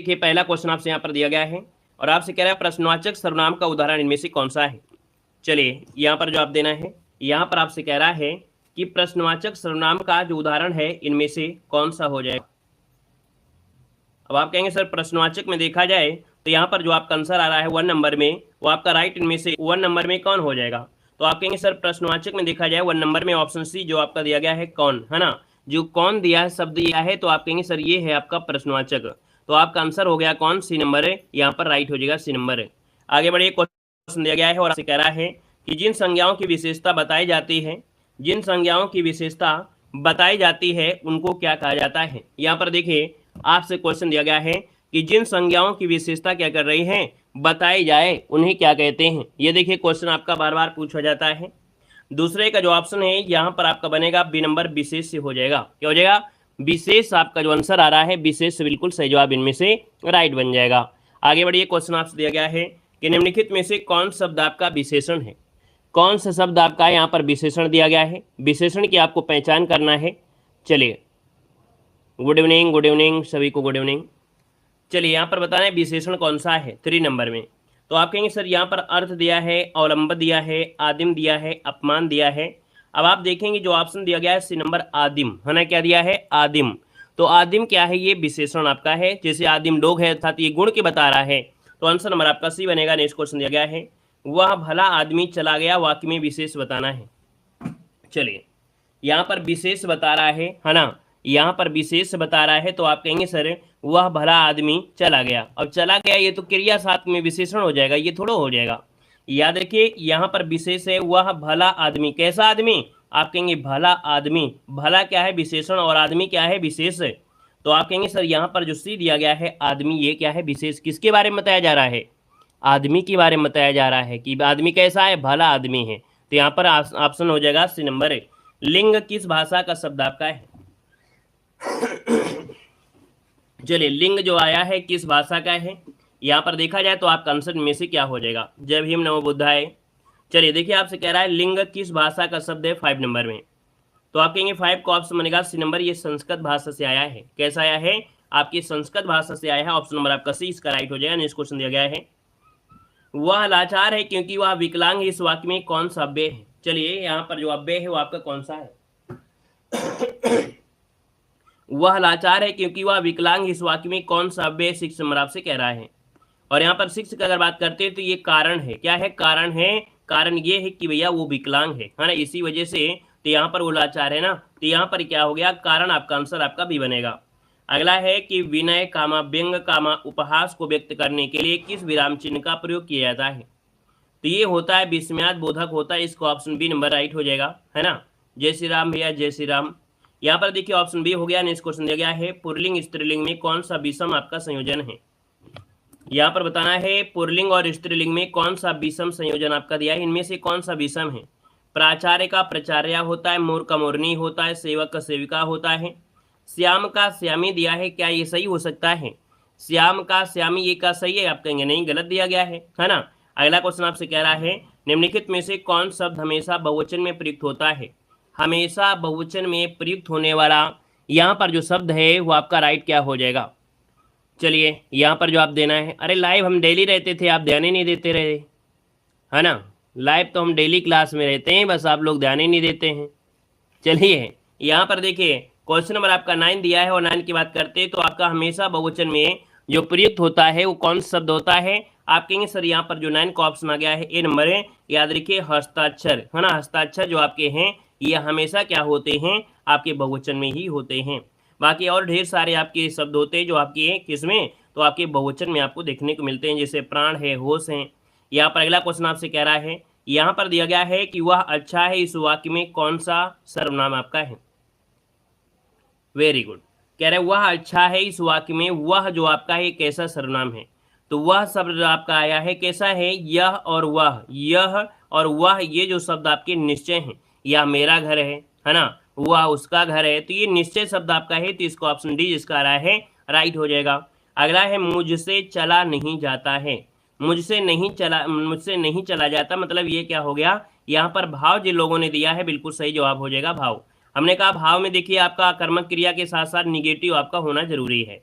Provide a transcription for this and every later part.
देखिए पहला क्वेश्चन आपसे यहाँ पर दिया गया है और आपसे कह रहा है प्रश्नवाचक सर्वनाम का उदाहरण इनमें से कौन सा है। चलिए यहाँ पर जो आप देना है, यहाँ पर आपसे कह रहा है कि प्रश्नवाचक सर्वनाम का जो उदाहरण है इनमें से कौन सा हो जाएगा। अब आप कहेंगे सर प्रश्नवाचक में देखा जाए तो यहाँ पर जो आपका आंसर आ रहा है 1 नंबर में, वो आपका राइट इनमें से 1 नंबर में कौन हो जाएगा। तो आप कहेंगे सर प्रश्नवाचक में देखा जाए 1 नंबर में ऑप्शन सी जो आपका दिया गया है कौन, है ना। जो कौन दिया है, शब्द दिया है, तो आप कहेंगे सर ये है आपका प्रश्नवाचक। तो आपका आंसर हो गया कौन, सी नंबर है, यहाँ पर राइट हो जाएगा सी नंबर है। आगे बढ़िए, क्वेश्चन दिया गया है और आपसे कह रहा है कि जिन संज्ञाओं की विशेषता बताई जाती है, जिन संज्ञाओं की विशेषता बताई जाती है उनको क्या कहा जाता है। यहाँ पर देखिए आपसे क्वेश्चन दिया गया है कि जिन संज्ञाओं की विशेषता क्या कर रही है, बताई जाए, उन्हें क्या कहते हैं। ये देखिए क्वेश्चन आपका बार बार पूछा जाता है। दूसरे का जो ऑप्शन है यहाँ पर आपका बनेगा बी नंबर, विशेष से हो जाएगा। क्या हो जाएगा, विशेष। आपका जो आंसर आ रहा है विशेष से बिल्कुल सही जवाब इनमें से राइट बन जाएगा। आगे बढ़िए, क्वेश्चन आपसे दिया गया है कि निम्नलिखित में से कौन शब्द आपका विशेषण है। कौन सा शब्द आपका यहाँ पर विशेषण दिया गया है, विशेषण की आपको पहचान करना है। चलिए, गुड इवनिंग सभी को, गुड इवनिंग। चलिए यहाँ पर बताना है विशेषण कौन सा है 3 नंबर में। तो आप कहेंगे सर यहाँ पर अर्थ दिया है, अवलंब दिया है, आदिम दिया है, अपमान दिया है। अब आप देखेंगे जो ऑप्शन दिया गया है सी नंबर आदिम, है ना। क्या दिया है, आदिम। तो आदिम क्या है, ये विशेषण आपका है। जैसे आदिम लोग है अर्थात ये गुण के बता रहा है, तो आंसर नंबर आपका सी बनेगा। नेक्स्ट क्वेश्चन दिया गया है वह भला आदमी चला गया, वाक्य में विशेष बताना है। चलिए यहाँ पर विशेष बता रहा है ना, यहाँ पर विशेष बता रहा है, तो आप कहेंगे सर वह भला आदमी चला गया। अब चला गया ये तो क्रिया साथ में विशेषण हो जाएगा, ये थोड़ा हो जाएगा। याद रखिए यहाँ पर विशेष है वह भला आदमी। कैसा आदमी, आप कहेंगे भला आदमी। भला क्या है, विशेषण, और आदमी क्या है, विशेष। तो आप कहेंगे सर यहाँ पर जो सी दिया गया है आदमी, ये क्या है, विशेष। किसके बारे में बताया जा रहा है, आदमी के बारे में बताया जा रहा है कि आदमी कैसा है, भला आदमी है। तो यहाँ पर ऑप्शन हो जाएगा सी नंबर है। लिंग किस भाषा का शब्द आपका है। चलिए लिंग जो आया है किस भाषा का है, यहाँ पर देखा जाए तो आपका आंसर में से क्या हो जाएगा, जय भीम नमो बुद्धाय। चलिए देखिए आपसे कह रहा है लिंग किस भाषा का शब्द है 5 नंबर में। तो आप कहेंगे 5 का ऑप्शन बनेगा सी नंबर, ये संस्कृत भाषा से आया है। कैसा आया है, आपकी संस्कृत भाषा से आया है। ऑप्शन नंबर आपका सी इसका राइट हो जाएगा। नेक्स्ट क्वेश्चन दिया गया है वह लाचार है क्योंकि वह विकलांग है, इस वाक्य में कौन सा अव्यय है। चलिए यहाँ पर जो अव्यय है वो आपका कौन सा है। वह लाचार है क्योंकि वह विकलांग, इस वाक्य में कौन सा अव्यय 6 नंबर आपसे कह रहा है। और यहाँ पर 6 की अगर बात करते हैं तो ये कारण है। क्या है, कारण है। कारण ये है कि भैया वो विकलांग है ना, इसी वजह से तो यहाँ पर वो लाचार है ना। तो यहाँ पर क्या हो गया, कारण। आपका आंसर आपका भी बनेगा। अगला है कि विनय कामा व्यंग कामा उपहास को व्यक्त करने के लिए किस विराम चिन्ह का प्रयोग किया जाता है। तो ये होता है विस्मयाद बोधक होता है। इसको ऑप्शन बी नंबर राइट हो जाएगा, है ना। जय श्री राम भैया, जय श्री राम। यहाँ पर देखिए ऑप्शन बी हो गया। नेक्स्ट क्वेश्चन दिया गया है पुल्लिंग स्त्रीलिंग में कौन सा विषम आपका संयोजन है। यहाँ पर बताना है पुल्लिंग और स्त्रीलिंग में कौन सा विषम संयोजन आपका दिया है, इनमें से कौन सा विषम है। प्राचार्य का प्राचार्य होता है, मोर का मोरनी होता है, सेवक का सेविका होता है, श्याम का श्यामी दिया है। क्या ये सही हो सकता है, श्याम का श्यामी, ये का सही है। आप कहेंगे नहीं, गलत दिया गया है ना। अगला क्वेश्चन आपसे कह रहा है निम्नलिखित में से कौन शब्द हमेशा बहुवचन में प्रयुक्त होता है। हमेशा बहुवचन में प्रयुक्त होने वाला यहाँ पर जो शब्द है वो आपका राइट क्या हो जाएगा। चलिए यहाँ पर जो आप देना है, अरे लाइव हम डेली रहते थे, आप ध्यान ही नहीं देते रहे, है ना। लाइव तो हम डेली क्लास में रहते हैं, बस आप लोग ध्यान ही नहीं देते हैं। चलिए यहाँ पर देखिए क्वेश्चन नंबर आपका 9 दिया है और 9 की बात करते हैं तो आपका हमेशा बहुवचन में जो प्रयुक्त होता है वो कौन सा शब्द होता है। आप कहेंगे सर यहाँ पर जो 9 का ऑप्शन आ गया है ए नंबर है। याद रखिए हस्ताक्षर, है ना। हस्ताक्षर जो आपके हैं ये हमेशा क्या होते हैं, आपके बहुवचन में ही होते हैं। बाकी और ढेर सारे आपके शब्द होते हैं जो आपके किसमें, तो आपके बहुवचन में आपको देखने को मिलते हैं, जैसे प्राण है, होश है। यहाँ पर अगला क्वेश्चन आपसे कह रहा है, यहाँ पर दिया गया है कि वह अच्छा है, इस वाक्य में कौन सा सर्वनाम आपका है। वेरी गुड, कह रहे वह अच्छा है, इस वाक्य में वह जो आपका है कैसा सर्वनाम है। तो वह शब्द आपका आया है कैसा है, यह और वह, यह और वह, ये जो शब्द आपके निश्चय हैं। यह मेरा घर है ना, वह उसका घर है, तो ये निश्चय शब्द आपका है। तो इसको ऑप्शन डी जिसका आ रहा है राइट हो जाएगा। अगला है मुझसे चला नहीं जाता है। मुझसे नहीं चला जाता, मतलब ये क्या हो गया, यहाँ पर भाव जिन लोगों ने दिया है बिल्कुल सही जवाब हो जाएगा भाव। हमने कहा भाव में देखिए आपका कर्मक क्रिया के साथ साथ निगेटिव आपका होना जरूरी है।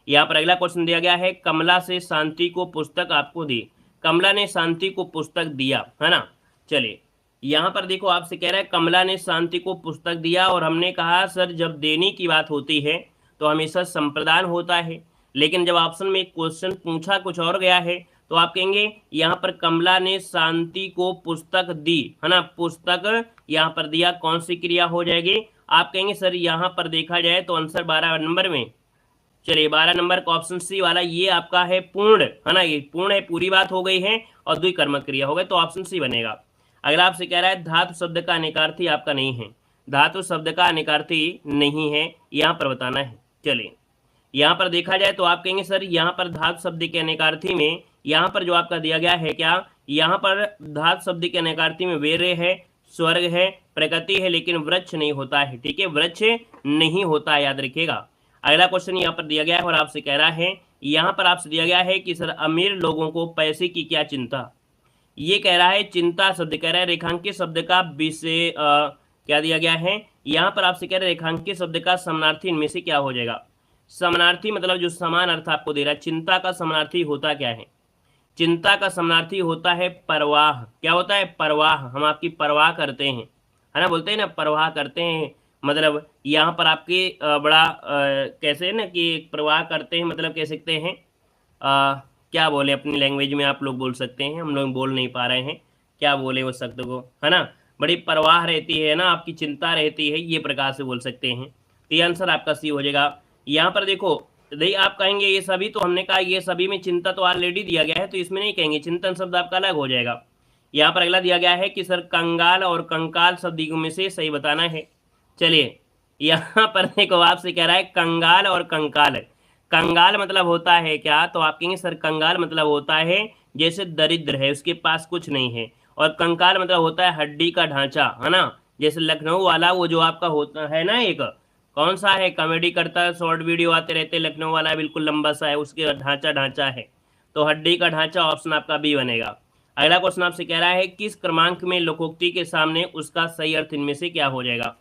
यहाँ पर अगला क्वेश्चन दिया गया है, कमला से शांति को पुस्तक आपको दी। कमला ने शांति को पुस्तक दिया, है ना। चलिए यहाँ पर देखो आपसे कह रहा है कमला ने शांति को पुस्तक दिया, और हमने कहा सर जब देने की बात होती है तो हमेशा संप्रदान होता है, लेकिन जब ऑप्शन में क्वेश्चन पूछा कुछ और गया है तो आप कहेंगे यहाँ पर कमला ने शांति को पुस्तक दी, है ना। पुस्तक यहाँ पर दिया, कौन सी क्रिया हो जाएगी? आप कहेंगे सर यहाँ पर देखा जाए तो आंसर 12 नंबर में, चलिए 12 नंबर का ऑप्शन सी वाला ये आपका है पूर्ण, है ना। ये पूर्ण है, पूरी बात हो गई है और द्विकर्मक क्रिया हो गई, तो ऑप्शन सी बनेगा। अगला आपसे कह रहा है धातु शब्द का अनेकार्थी आपका नहीं है। धातु शब्द का अनेकार्थी नहीं है, यहाँ पर बताना है। चलिए यहाँ पर देखा जाए तो आप कहेंगे सर यहाँ पर धातु शब्द के अनेकार्थी में यहाँ पर जो आपका दिया गया है क्या, यहाँ पर धातु शब्द के अनेकार्थी में वीर्य है, स्वर्ग है, प्रकृति है, लेकिन वृक्ष नहीं होता है। ठीक है, वृक्ष नहीं होता है, याद रखिएगा। अगला क्वेश्चन यहाँ पर दिया गया है और आपसे कह रहा है, यहाँ पर आपसे दिया गया है कि सर अमीर लोगों को पैसे की क्या चिंता। ये कह रहा है चिंता शब्द कह रहा है रेखांकित शब्द का विषय क्या दिया गया है, यहाँ पर आपसे कह रहे हैं रेखांकित शब्द का समानार्थी इनमें से क्या हो जाएगा। समानार्थी मतलब जो समान अर्थ आपको दे रहा है। चिंता का समानार्थी होता क्या है? चिंता का समानार्थी होता है परवाह। क्या होता है? परवाह। हम आपकी परवाह करते हैं, है ना, बोलते हैं ना परवाह करते हैं, मतलब यहाँ पर आपके बड़ा कैसे है ना कि परवाह करते हैं, मतलब कह सकते हैं क्या बोले अपनी लैंग्वेज में आप लोग बोल सकते हैं, हम लोग बोल नहीं पा रहे हैं, क्या बोले उस शब्द को, है ना। बड़ी परवाह रहती है ना, आपकी चिंता रहती है, ये प्रकार से बोल सकते हैं। तो ये आंसर आपका सी हो जाएगा। यहाँ पर देखो नहीं, आप कहेंगे ये सभी, तो हमने कहा ये सभी में चिंता तो ऑलरेडी दिया गया है, तो इसमें नहीं कहेंगे, चिंतन शब्द आपका अलग हो जाएगा। यहाँ पर अगला दिया गया है कि सर कंगाल और कंकाल शब्द में से सही बताना है। चलिए यहाँ पर देखो आपसे कह रहा है कंगाल और कंकाल। कंगाल मतलब होता है क्या, तो आप कहेंगे सर कंगाल मतलब होता है जैसे दरिद्र है, उसके पास कुछ नहीं है, और कंकाल मतलब होता है हड्डी का ढांचा, है ना। जैसे लखनऊ वाला वो जो आपका होता है ना, एक कौन सा है कॉमेडी करता है, शॉर्ट वीडियो आते रहते, लखनऊ वाला बिल्कुल लंबा सा है, उसके ढांचा है, तो हड्डी का ढांचा ऑप्शन आपका बी बनेगा। अगला क्वेश्चन आपसे कह रहा है किस क्रमांक में लोकोक्ति के सामने उसका सही अर्थ इनमें से क्या हो जाएगा।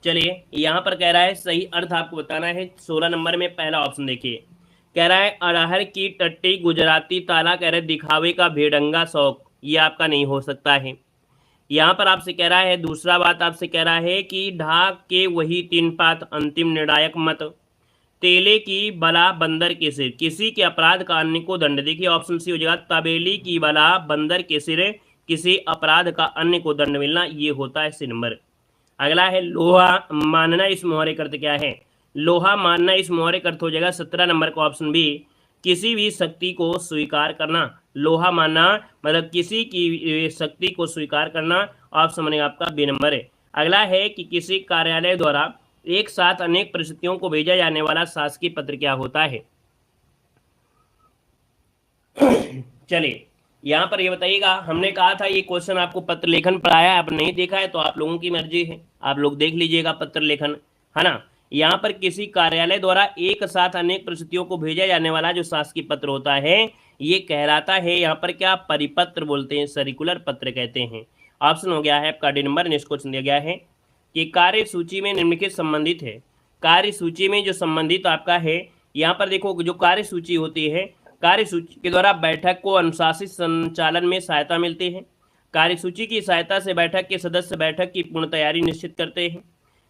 चलिए यहाँ पर कह रहा है सही अर्थ आपको बताना है। 16 नंबर में पहला ऑप्शन देखिए, कह रहा है अरहर की टट्टी गुजराती ताला, कह रहे दिखावे का भेड़ंगा शौक, ये आपका नहीं हो सकता है। यहाँ पर आपसे कह रहा है दूसरा बात आपसे कह रहा है कि ढाक के वही 3 पात अंतिम निर्णायक मत, तेले की बला बंदर के सिर, किसी के अपराध का अन्य को दंड। देखिए ऑप्शन सी हो जाएगा तबेली की बला बंदर के सिर, किसी अपराध का अन्य को दंड मिलना, ये होता है सी नंबर। अगला है लोहा मानना, इस मोहरे अर्थ क्या है? लोहा मानना इस मोहरे अर्थ हो जाएगा 17 नंबर का ऑप्शन बी, किसी भी शक्ति को स्वीकार करना। लोहा मानना मतलब किसी की शक्ति को स्वीकार करना, ऑप्शन बनेगा आपका बी नंबर है। अगला है कि किसी कार्यालय द्वारा एक साथ अनेक परिस्थितियों को भेजा जाने वाला शासकीय पत्र क्या होता है। चलिए यहाँ पर ये बताइएगा, हमने कहा था ये क्वेश्चन आपको पत्र लेखन पढ़ाया, आप नहीं देखा है तो आप लोगों की मर्जी है, आप लोग देख लीजिएगा पत्र लेखन, है ना। यहाँ पर किसी कार्यालय द्वारा एक साथ अनेक परिस्थितियों को भेजा जाने वाला जो शासकीय पत्र होता है ये कहलाता है यहाँ पर क्या, परिपत्र बोलते हैं, सर्कुलर पत्र कहते हैं। ऑप्शन हो गया है आपका डी नंबर। नेक्स्ट क्वेश्चन दिया गया है कि कार्य सूची में निम्नलिखित संबंधित है। कार्य सूची में जो संबंधित आपका है, यहाँ पर देखो जो कार्य सूची होती है, कार्य सूची के द्वारा बैठक को अनुशासित संचालन में सहायता मिलती है। कार्य सूची की सहायता से बैठक के सदस्य बैठक की पूर्ण तैयारी निश्चित करते हैं।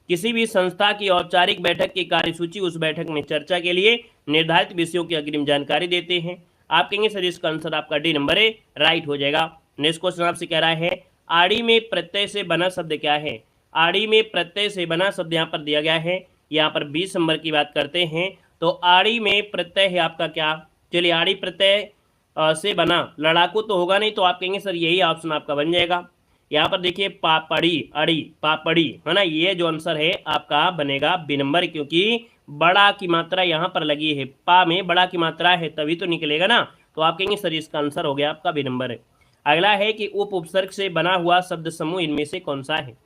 किसी भी संस्था की औपचारिक बैठक की कार्यसूची उस बैठक में चर्चा के लिए निर्धारित विषयों की अग्रिम जानकारी देते हैं। आप कहेंगे सर इसका आंसर आपका डी नंबर है, राइट हो जाएगा। नेक्स्ट क्वेश्चन आपसे कह रहा है आड़ी में प्रत्यय से बना शब्द क्या है। आड़ी में प्रत्यय से बना शब्द यहाँ पर दिया गया है, यहाँ पर 20 नंबर की बात करते हैं तो आड़ी में प्रत्यय है आपका क्या। चलिए आड़ी प्रत्यय से बना, लड़ाकू तो होगा नहीं, तो आप कहेंगे सर यही ऑप्शन आपका बन जाएगा। यहाँ पर देखिए पापड़ी, अड़ी, पापड़ी, है ना, ये जो आंसर है आपका बनेगा बी नंबर, क्योंकि बड़ा की मात्रा यहाँ पर लगी है, पा में बड़ा की मात्रा है तभी तो निकलेगा ना, तो आप कहेंगे सर इसका आंसर हो गया आपका बी नंबर है। अगला है कि उपसर्ग से बना हुआ शब्द समूह इनमें से कौन सा है।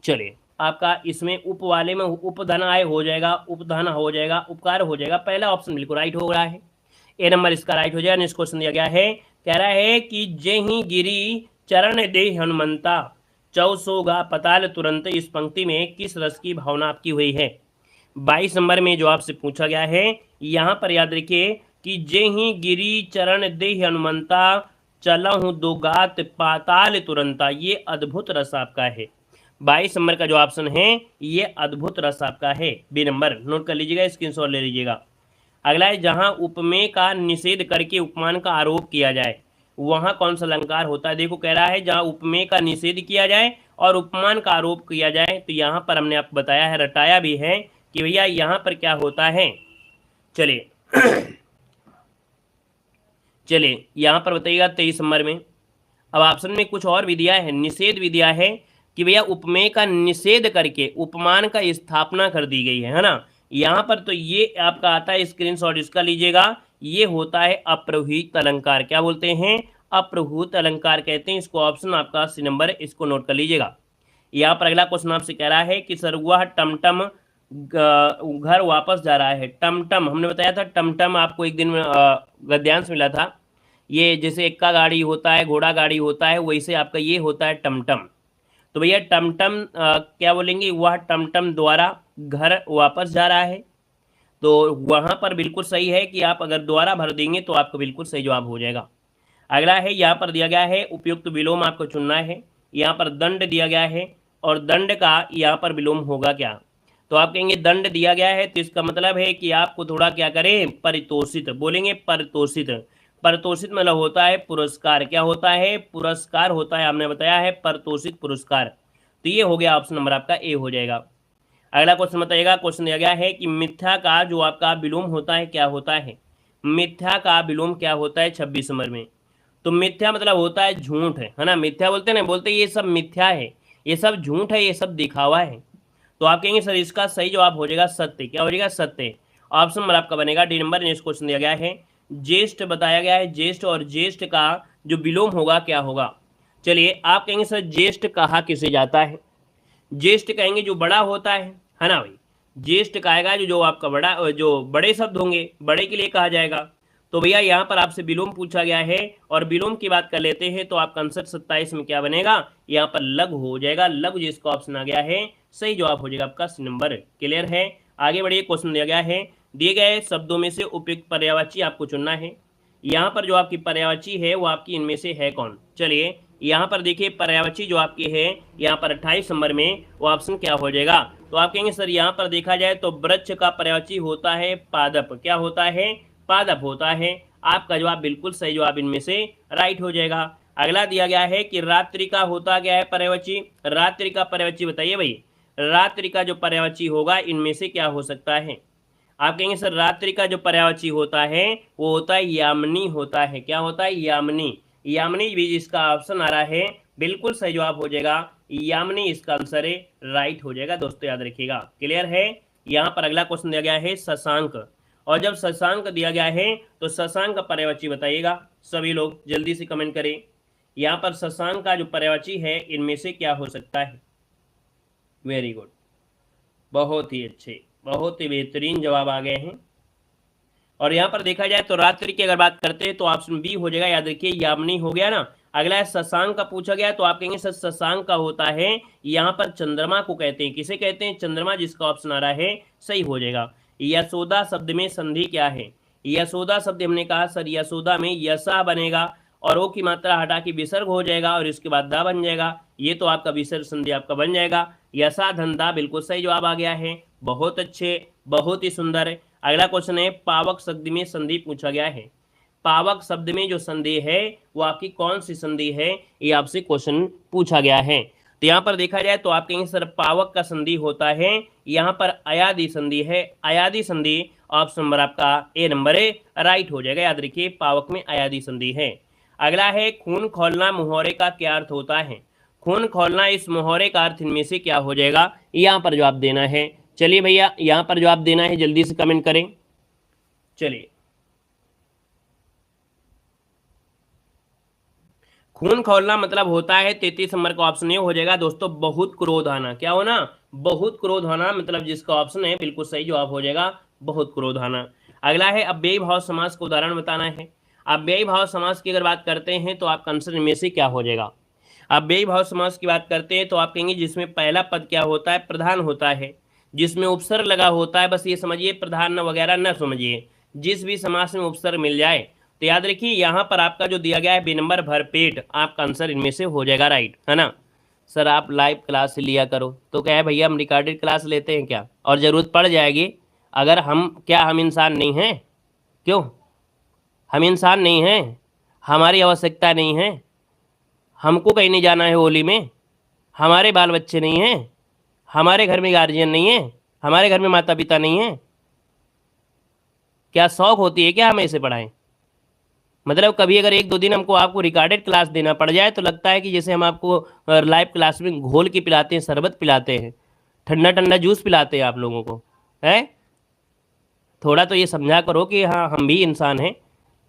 चलिए आपका इसमें उप वाले में उपधन आय हो जाएगा, उपधन हो जाएगा, उपकार हो जाएगा, पहला ऑप्शन बिल्कुल राइट हो रहा है, ए नंबर इसका राइट हो जाएगा। नेक्स्ट क्वेश्चन दिया गया है, कह रहा है कि जेहि गिरी चरण दे हनुमंता, चौ सोगा पताल तुरंत, इस पंक्ति में किस रस की भावना आपकी हुई है। 22 नंबर में जो आपसे पूछा गया है, यहाँ पर याद रखिए कि जे ही गिरी चरण देह हनुमंता, चलहु दो गात पाताल तुरंता। ये अद्भुत रस आपका है। 22 नंबर का जो ऑप्शन है ये अद्भुत रस आपका है, बी नंबर। नोट कर लीजिएगा, स्क्रीनशॉट ले लीजिएगा। अगला है जहां उपमेय का निषेध करके उपमान का आरोप किया जाए, वहां कौन सा अलंकार होता है। देखो कह रहा है जहां उपमेय का निषेध किया जाए और उपमान का आरोप किया जाए, तो यहाँ पर हमने आपको बताया है, रटाया भी है कि भैया यहाँ पर क्या होता है। चलिए चलिए यहाँ पर बताइएगा 23 नंबर में। अब ऑप्शन में कुछ और भी दिया है, निषेध भी दिया है कि भैया उपमेय का निषेध करके उपमान का स्थापना कर दी गई है ना। यहाँ पर तो ये आपका आता है, स्क्रीनशॉट इसका लीजिएगा, ये होता है अप्रहुत अलंकार। क्या बोलते हैं, अप्रहुत अलंकार कहते हैं इसको। ऑप्शन आपका सी नंबर, इसको नोट कर लीजिएगा। यहाँ पर अगला क्वेश्चन आपसे कह रहा है कि सरुआ टमटम घर वापस जा रहा है। टमटम हमने बताया था, टमटम आपको एक दिन में गद्यांश मिला था। ये जैसे एक्का गाड़ी होता है, घोड़ा गाड़ी होता है, वैसे आपका ये होता है टमटम। तो भैया टमटम क्या बोलेंगे, वह टमटम द्वारा घर वापस जा रहा है। तो वहाँ पर बिल्कुल सही है कि आप अगर द्वारा भर देंगे तो आपको बिल्कुल सही जवाब हो जाएगा। अगला है, यहाँ पर दिया गया है उपयुक्त विलोम आपको चुनना है। यहाँ पर दंड दिया गया है और दंड का यहाँ पर विलोम होगा क्या। तो आप कहेंगे दंड दिया गया है तो इसका मतलब है कि आपको थोड़ा क्या करें, परितोषित बोलेंगे। परितोषित, परितोषित मतलब होता है पुरस्कार। क्या होता है, पुरस्कार होता है, हमने बताया है परितोषित पुरस्कार। तो ये हो गया ऑप्शन नंबर आपका ए हो जाएगा। अगला क्वेश्चन बताइएगा, क्वेश्चन दिया गया है कि मिथ्या का जो आपका विलोम होता है क्या होता है। मिथ्या का विलोम क्या होता है 26 नंबर में। तो मिथ्या मतलब होता है झूठ, है ना। मिथ्या बोलते हैं ना, बोलते ये सब मिथ्या है, ये सब झूठ है, ये सब दिखावा है। तो आप कहेंगे सर इसका सही जवाब हो जाएगा सत्य। क्या हो जाएगा, सत्य। ऑप्शन नंबर आपका बनेगा डी नंबर। नेक्स्ट क्वेश्चन दिया गया है, ज्येष्ठ बताया गया है, ज्येष्ठ और ज्येष्ठ का जो विलोम होगा क्या होगा। चलिए आप कहेंगे सर ज्येष्ठ कहा किसे जाता है। ज्येष्ठ कहेंगे जो बड़ा होता है ना भाई। ज्येष्ठ कहेगा जो आपका बड़ा, जो बड़े शब्द होंगे, बड़े के लिए कहा जाएगा। तो भैया यहाँ पर आपसे विलोम पूछा गया है और विलोम की बात कर लेते हैं तो आपका आंसर 27 में क्या बनेगा, यहाँ पर लघु हो जाएगा। लघु जिसका ऑप्शन आ गया है सही जवाब हो जाएगा आपका सी नंबर। क्लियर है। आगे बढ़िए, क्वेश्चन दिया गया है, दिए गए शब्दों में से उपयुक्त पर्यायवाची आपको चुनना है। यहाँ पर जो आपकी पर्यायवाची है वो आपकी इनमें से है कौन। चलिए यहाँ पर देखिए पर्यायवाची जो आपकी है यहाँ पर 28 नंबर में वो ऑप्शन क्या हो जाएगा। तो आप कहेंगे सर यहाँ पर देखा जाए तो वृक्ष का पर्यायवाची होता है पादप। क्या होता है, पादप होता है। आपका जवाब बिल्कुल सही जवाब इनमें से राइट हो जाएगा। अगला दिया गया है कि रात्रि का होता क्या है पर्यायवाची। रात्रि का पर्यायवाची बताइए भाई। रात्रि का जो पर्यायवाची होगा इनमें से क्या हो सकता है। आप कहेंगे सर रात्रि का जो पर्यायवाची होता है वो होता है यामिनी होता है। क्या होता है, यामिनी। यामिनी भी जिसका ऑप्शन आ रहा है बिल्कुल सही जवाब हो जाएगा यामिनी, इसका आंसर है राइट हो जाएगा। दोस्तों याद रखिएगा। क्लियर है। यहाँ पर अगला क्वेश्चन दिया गया है शशांक, और जब शशांक दिया गया है तो शशांक का पर्यायवाची बताइएगा। सभी लोग जल्दी से कमेंट करें। यहाँ पर शशांक का जो पर्यायवाची है इनमें से क्या हो सकता है। वेरी गुड, बहुत ही अच्छे, बहुत ही बेहतरीन जवाब आ गए हैं। और यहाँ पर देखा जाए तो रात्रि की अगर बात करते हैं तो ऑप्शन बी हो जाएगा। याद रखिए यामिनी हो गया ना। अगला है शशांक का पूछा गया तो आप कहेंगे सर शशांक का होता है यहाँ पर चंद्रमा को कहते हैं। किसे कहते हैं, चंद्रमा, जिसका ऑप्शन आ रहा है सही हो जाएगा। यशोदा शब्द में संधि क्या है। यशोदा शब्द हमने कहा सर यशोदा में यशा बनेगा और ओ की मात्रा हटा के विसर्ग हो जाएगा और इसके बाद दा बन जाएगा। ये तो आपका विसर्ग संधि आपका बन जाएगा। यशा धंधा बिल्कुल सही जवाब आ गया है। बहुत अच्छे, बहुत ही सुंदर। अगला क्वेश्चन है पावक शब्द में संधि पूछा गया है। पावक शब्द में जो संधि है वो आपकी कौन सी संधि है, ये आपसे क्वेश्चन पूछा गया है। तो यहाँ पर देखा जाए तो आप कहेंगे सर पावक का संधि होता है यहाँ पर अयादि संधि है। अयादि संधि ऑप्शन नंबर आपका ए नंबर है राइट हो जाएगा। याद रखिए पावक में अयादि संधि है। अगला है खून खौलना मुहावरे का क्या अर्थ होता है। खून खौलना, इस मुहावरे का अर्थ इनमें से क्या हो जाएगा, यहाँ पर जवाब देना है। चलिए भैया यहाँ पर जवाब देना है, जल्दी से कमेंट करें। चलिए खून खौलना मतलब होता है 33 नंबर का ऑप्शन ये हो जाएगा दोस्तों बहुत क्रोध आना। क्या होना, बहुत क्रोध आना, मतलब जिसका ऑप्शन है बिल्कुल सही जवाब हो जाएगा बहुत क्रोध आना। अगला है अव्ययी भाव समास का उदाहरण बताना है। अव्ययी भाव समास की अगर बात करते हैं तो आपका आंसर इनमें से क्या हो जाएगा। अव्ययी भाव समास की बात करते हैं तो आप कहेंगे जिसमें पहला पद क्या होता है, प्रधान होता है। जिसमें उपसर्ग लगा होता है, बस ये समझिए प्रधान वगैरह न समझिए, जिस भी समास में उपसर्ग मिल जाए तो याद रखिए यहाँ पर आपका जो दिया गया है बी नंबर भरपेट, आपका आंसर इनमें से हो जाएगा राइट, है ना। सर आप लाइव क्लास लिया करो, तो क्या है भैया हम रिकॉर्डेड क्लास लेते हैं क्या, और ज़रूरत पड़ जाएगी अगर हम, क्या हम इंसान नहीं हैं, क्यों हम इंसान नहीं हैं, हमारी आवश्यकता नहीं है, हमको कहीं नहीं जाना है होली में, हमारे बाल बच्चे नहीं हैं, हमारे घर में गार्जियन नहीं है, हमारे घर में माता पिता नहीं है, क्या शौक होती है क्या हमें इसे पढ़ाएं। मतलब कभी अगर एक दो दिन हमको आपको रिकॉर्डेड क्लास देना पड़ जाए तो लगता है कि जैसे हम आपको लाइव क्लास में घोल के पिलाते हैं, शरबत पिलाते हैं, ठंडा ठंडा जूस पिलाते हैं आप लोगों को, है। थोड़ा तो ये समझा करो कि हाँ हम भी इंसान हैं,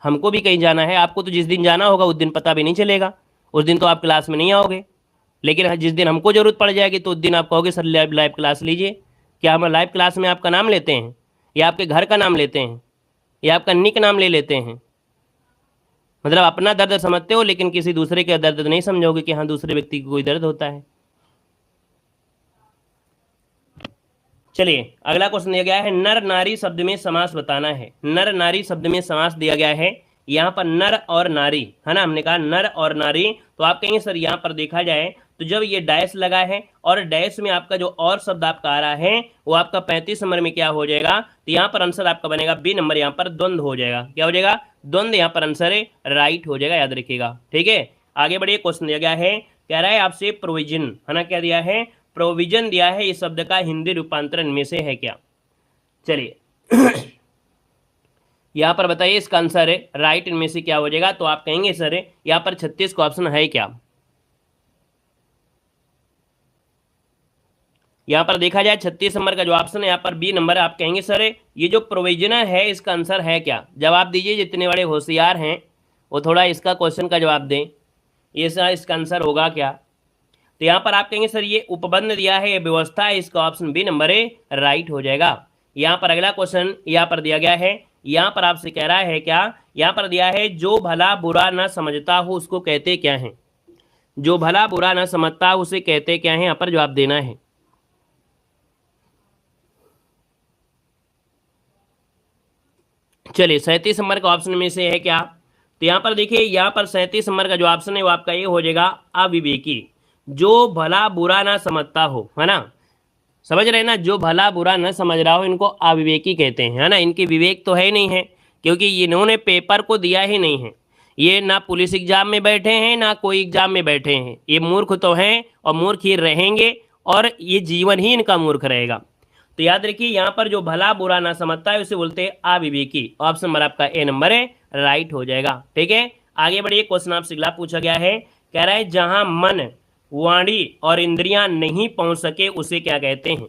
हमको भी कहीं जाना है। आपको तो जिस दिन जाना होगा उस दिन पता भी नहीं चलेगा, उस दिन तो आप क्लास में नहीं आओगे, लेकिन जिस दिन हमको ज़रूरत पड़ जाएगी तो उस दिन आप कहोगे सर लाइव क्लास लीजिए। क्या हम लाइव क्लास में आपका नाम लेते हैं, या आपके घर का नाम लेते हैं, या आपका निक नाम ले लेते हैं। मतलब अपना दर्द समझते हो लेकिन किसी दूसरे का दर्द नहीं समझोगे कि हाँ दूसरे व्यक्ति को कोई दर्द होता है। चलिए अगला क्वेश्चन दिया गया है, नर नारी शब्द में समास बताना है। नर नारी शब्द में समास दिया गया है, यहाँ पर नर और नारी, है ना, हमने कहा नर और नारी, तो आप कहेंगे सर यहाँ पर देखा जाए तो जब ये डैश लगा है और डैश में आपका जो और शब्द आपका आ रहा है वो आपका 35 नंबर में क्या हो जाएगा, तो यहाँ पर आंसर आपका बनेगा बी नंबर, यहाँ पर द्वंद्व हो जाएगा। क्या हो जाएगा, द्वंद्व, यहाँ पर आंसर राइट हो जाएगा, याद रखिएगा। ठीक है, आगे बढ़िए। क्वेश्चन दिया गया है, कह रहा है आपसे प्रोविजन, है ना, क्या दिया है, प्रोविजन दिया है, इस शब्द का हिंदी रूपांतरण में से है क्या। चलिए यहाँ पर बताइए इसका आंसर है राइट इनमें से क्या हो जाएगा, तो आप कहेंगे सर यहाँ पर 36 का ऑप्शन है क्या। यहाँ पर देखा जाए 36 नंबर का जो ऑप्शन है यहाँ पर बी नंबर, आप कहेंगे सर ये जो प्रोविजनल है इसका आंसर है क्या। जवाब दीजिए, जितने बड़े होशियार हैं वो थोड़ा इसका क्वेश्चन का जवाब दें, ये सर इसका आंसर होगा क्या। तो यहाँ पर आप कहेंगे सर ये उपबंध दिया है, ये व्यवस्था है, इसका ऑप्शन बी नंबर राइट हो जाएगा। यहाँ पर अगला क्वेश्चन यहाँ पर दिया गया है, यहाँ पर आपसे कह रहा है क्या, यहाँ पर दिया है जो भला बुरा न समझता हो उसको कहते क्या है। जो भला बुरा न समझता हो उसे कहते क्या है, यहाँ पर जवाब देना है। चलिए 37 नंबर का ऑप्शन में से है क्या, तो यहाँ पर देखिए, यहाँ पर 37 नंबर का जो ऑप्शन है वो आपका ये हो जाएगा अविवेकी। जो भला बुरा ना समझता हो, है ना, समझ रहे हैं ना, जो भला बुरा न समझ रहा हो इनको अविवेकी कहते हैं, है ना। इनकी विवेक तो है नहीं है, क्योंकि इन्होंने पेपर को दिया ही नहीं है। ये ना पुलिस एग्जाम में बैठे हैं ना कोई एग्जाम में बैठे हैं, ये मूर्ख तो हैं और मूर्ख ही रहेंगे, और ये जीवन ही इनका मूर्ख रहेगा। तो याद रखिए यहाँ पर जो भला बुरा ना समझता है उसे बोलते हैं अविवेकी। ऑप्शन नंबर आपका ए नंबर है, राइट हो जाएगा। ठीक है, आगे बढ़िए। क्वेश्चन आपसे अगला पूछा गया है, कह रहा है जहां मन वाणी और इंद्रियां नहीं पहुंच सके उसे क्या कहते हैं।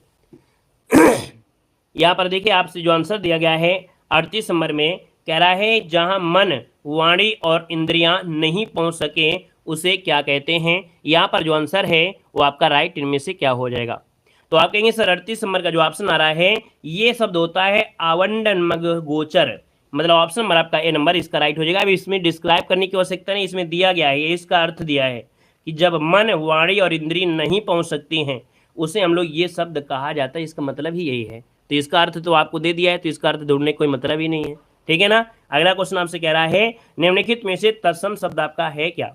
यहाँ पर देखिए आपसे जो आंसर दिया गया है 38 नंबर में, कह रहा है जहां मन वाणी और इंद्रियां नहीं पहुंच सके उसे क्या कहते हैं। यहाँ पर जो आंसर है वो आपका राइट इनमें से क्या हो जाएगा, तो आप कहेंगे सर 38 नंबर का जो ऑप्शन आ रहा है ये शब्द होता है आवंडनमग गोचर, मतलब ऑप्शन नंबर आपका ए नंबर इसका राइट हो जाएगा। अब इसमें डिस्क्राइब करने की आवश्यकता नहीं, इसमें दिया गया है, इसका अर्थ दिया है कि जब मन वाणी और इंद्रिय नहीं पहुंच सकती हैं उसे हम लोग ये शब्द कहा जाता है, इसका मतलब ही यही है। तो इसका अर्थ तो आपको दे दिया है, तो इसका अर्थ ढूंढने कोई मतलब ही नहीं है। ठीक है ना। अगला क्वेश्चन आपसे कह रहा है निम्नलिखित में से तत्सम शब्द आपका है क्या।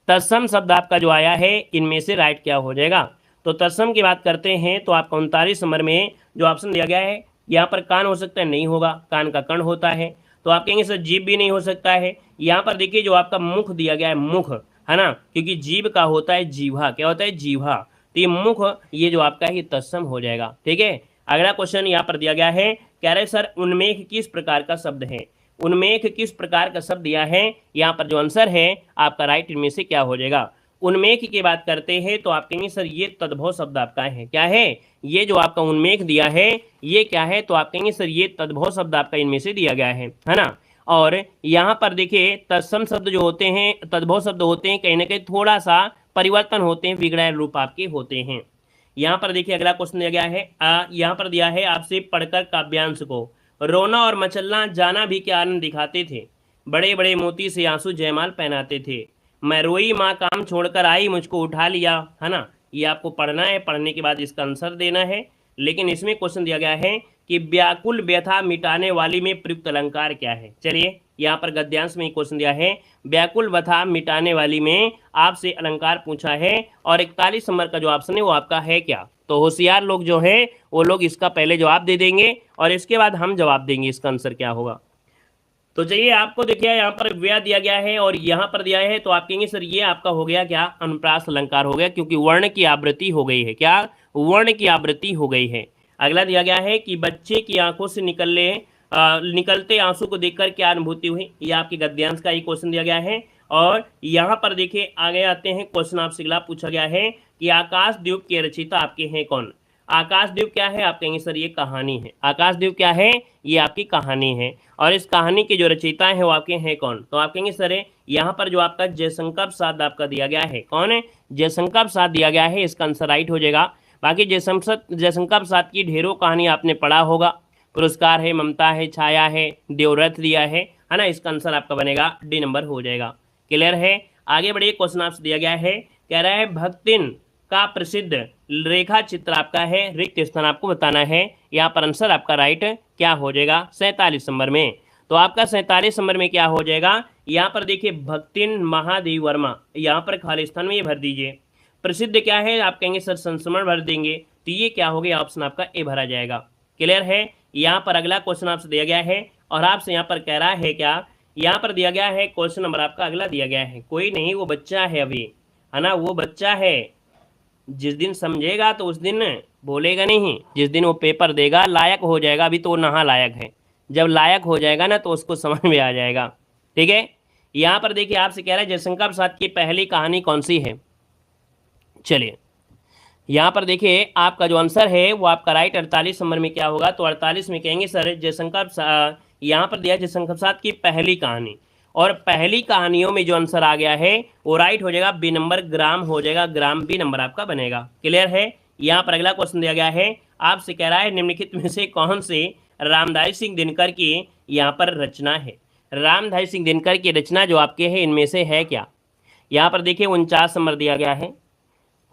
तत्सम शब्द आपका जो आया है इनमें से राइट क्या हो जाएगा। तो तत्सम की बात करते हैं तो आपका 39 नंबर में जो ऑप्शन दिया गया है, यहाँ पर कान हो सकता है, नहीं होगा, कान का कण होता है। तो आप कहेंगे सर जीभ भी नहीं हो सकता है। यहाँ पर देखिए जो आपका मुख दिया गया है, मुख, है ना, क्योंकि जीभ का होता है जीवा, क्या होता है जीवा, तो ये मुख, ये जो आपका है ये तत्सम हो जाएगा। ठीक है, अगला क्वेश्चन यहाँ पर दिया गया है, कह रहे सर उन्मेख किस प्रकार का शब्द है। उन्मेख किस प्रकार का शब्द दिया है, यहाँ पर जो आंसर है आपका राइट इनमें से क्या हो जाएगा। उन्मेख की बात करते हैं तो आप कहेंगे सर ये तद्भव शब्द आपका है, क्या है, ये जो आपका उन्मेख दिया है ये क्या है, तो आप कहेंगे सर ये तद्भव शब्द आपका इनमें से दिया गया है ना। और यहाँ पर देखिए तत्सम शब्द जो होते हैं, तद्भव शब्द होते हैं, कहीं ना कहीं थोड़ा सा परिवर्तन होते हैं, विग्रह रूप आपके होते हैं। यहाँ पर देखिए अगला क्वेश्चन दिया गया है, यहाँ पर दिया है आपसे पढ़कर काव्यांश को, रोना और मचलना जाना भी क्या आनंद दिखाते थे, बड़े बड़े मोती से आंसू जयमाल पहनाते थे, मैं रोई माँ काम छोड़कर आई मुझको उठा लिया, है ना। ये आपको पढ़ना है, पढ़ने के बाद इसका आंसर देना है। लेकिन इसमें क्वेश्चन दिया गया है कि व्याकुल व्यथा मिटाने वाली में प्रयुक्त अलंकार क्या है। चलिए यहाँ पर गद्यांश में क्वेश्चन दिया है, व्याकुल व्यथा मिटाने वाली में आपसे अलंकार पूछा है और 41 नंबर का जो ऑप्शन है वो आपका है क्या। तो होशियार लोग जो है वो लोग इसका पहले जवाब दे देंगे और इसके बाद हम जवाब देंगे इसका आंसर क्या होगा। तो चलिए आपको देखिए यहाँ पर व्यय दिया गया है और यहाँ पर दिया है, तो आप कहेंगे सर ये आपका हो गया क्या, अनुप्रास अलंकार हो गया, क्योंकि वर्ण की आवृत्ति हो गई है। क्या, वर्ण की आवृत्ति हो गई है। अगला दिया गया है कि बच्चे की आंखों से निकलते आंसू को देखकर क्या अनुभूति हुई, ये आपके गद्यांश का ही क्वेश्चन दिया गया है। और यहाँ पर देखिए आगे आते हैं, क्वेश्चन आपसे अगला पूछा गया है कि आकाशद्वीप के रचयिता आपके हैं कौन। आकाशद्वीप क्या है, आप कहेंगे सर ये कहानी है। आकाशद्वीप क्या है, ये आपकी कहानी है और इस कहानी के जो रचयिता है वो आपके हैं कौन। तो आप कहेंगे सर यहाँ पर जो आपका जयशंकर प्रसाद आपका दिया गया है, कौन है, जयशंकर प्रसाद दिया गया है, इसका आंसर राइट हो जाएगा। बाकी जयशंकर प्रसाद की ढेरों कहानी आपने पढ़ा होगा, पुरस्कार है, ममता है, छाया है, देवव्रत दिया है ना, इसका आंसर आपका बनेगा डी नंबर हो जाएगा। क्लियर है। आगे बढ़िए, क्वेश्चन आपसे दिया गया है, कह रहा है भक्तिन का प्रसिद्ध रेखा चित्र आपका है, रिक्त स्थान आपको बताना है। यहाँ पर आंसर आपका राइट क्या हो जाएगा, 47 नंबर में। तो आपका 47 नंबर में क्या हो जाएगा, यहाँ पर देखिए भक्तिन महादेव वर्मा, यहाँ पर खाली स्थान में ये भर दीजिए। प्रसिद्ध क्या है, आप कहेंगे सर संस्मरण भर देंगे, तो ये क्या हो गया, ऑप्शन आपका ए भरा जाएगा। क्लियर है। यहाँ पर अगला क्वेश्चन आपसे दिया गया है और आपसे यहाँ पर कह रहा है क्या, यहाँ पर दिया गया है क्वेश्चन नंबर आपका अगला दिया गया है, कोई नहीं वो बच्चा है अभी, है ना, वो बच्चा है, जिस दिन समझेगा तो उस दिन बोलेगा नहीं, जिस दिन वो पेपर देगा लायक हो जाएगा, अभी तो वो नहा लायक है, जब लायक हो जाएगा ना तो उसको समझ में आ जाएगा। ठीक है। यहाँ पर देखिए आपसे कह रहा है जयशंकर प्रसाद की पहली कहानी कौन सी है। चलिए यहाँ पर देखिए आपका जो आंसर है वो आपका राइट 48 नंबर में क्या होगा, तो 48 में कहेंगे सर जयशंकर, यहाँ पर दिया जयशंकर प्रसाद की पहली कहानी, और पहली कहानियों में जो आंसर आ गया है वो राइट हो जाएगा, बी नंबर ग्राम हो जाएगा, ग्राम बी नंबर आपका बनेगा। क्लियर है। यहाँ पर अगला क्वेश्चन दिया गया है, आपसे कह रहा है निम्नलिखित में से कौन से रामधारी सिंह दिनकर की यहाँ पर रचना है। रामधारी सिंह दिनकर की रचना जो आपके है इनमें से है क्या। यहाँ पर देखिए 49 नंबर दिया गया है।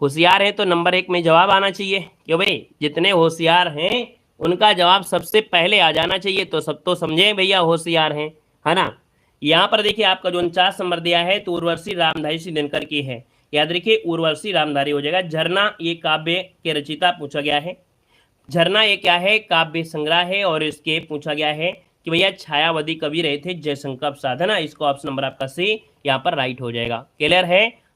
होशियार है तो नंबर 1 में जवाब आना चाहिए, क्यों भाई, जितने होशियार हैं उनका जवाब सबसे पहले आ जाना चाहिए, तो सब तो समझे भैया होशियार हैं, है ना। यहाँ पर देखिए आपका जो 49 नंबर दिया है तो उर्वशी रामधारी सिंह दिनकर की है, याद रखिए उर्वशी रामधारी हो जाएगा। झरना ये काव्य के रचयिता पूछा गया है, झरना ये क्या है, काव्य संग्रह है, और इसके पूछा गया है कि भैया छायावादी कवि रहे थे जयशंकर प्रसाद, है ना, इसको ऑप्शन नंबर आपका सी यहाँ पर राइट हो जाएगा। क्लियर है।